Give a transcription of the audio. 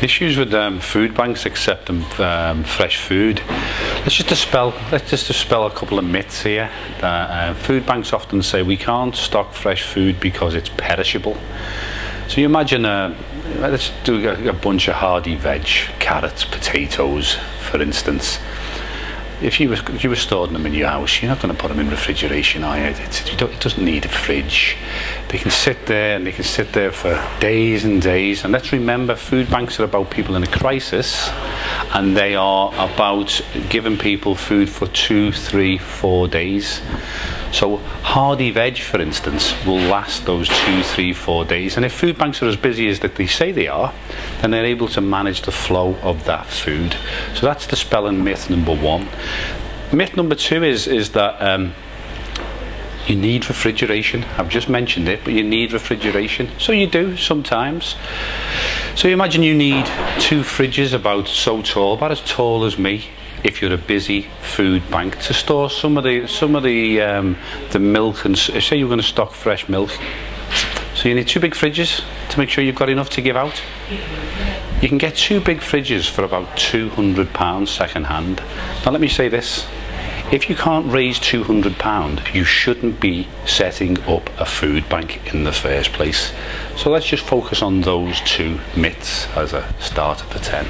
Issues with food banks accepting fresh food. Let's just dispel a couple of myths here. Food banks often say we can't stock fresh food because it's perishable. So you imagine, let's do a bunch of hardy veg, carrots, potatoes, for instance. If you were storing them in your house, you're not going to put them in refrigeration, are you? It doesn't need a fridge. They can sit there, and they can sit there for days and days. And let's remember, food banks are about people in a crisis, and they are about giving people food for 2, 3, 4 days. So hardy veg, for instance, will last those 2, 3, 4 days. And if food banks are as busy as that they say they are, then they're able to manage the flow of that food. So that's dispelling myth number 1. Myth number 2 is that you need refrigeration. I've just mentioned it, but you need refrigeration. So you do sometimes. So you imagine you need 2 fridges about as tall as me, if you're a busy food bank, to store some of the milk, and say you're going to stock fresh milk. So you need 2 big fridges to make sure you've got enough to give out. You can get 2 big fridges for about £200 second hand. Now let me say this. If you can't raise £200, you shouldn't be setting up a food bank in the first place. So let's just focus on those 2 myths as a starter for 10.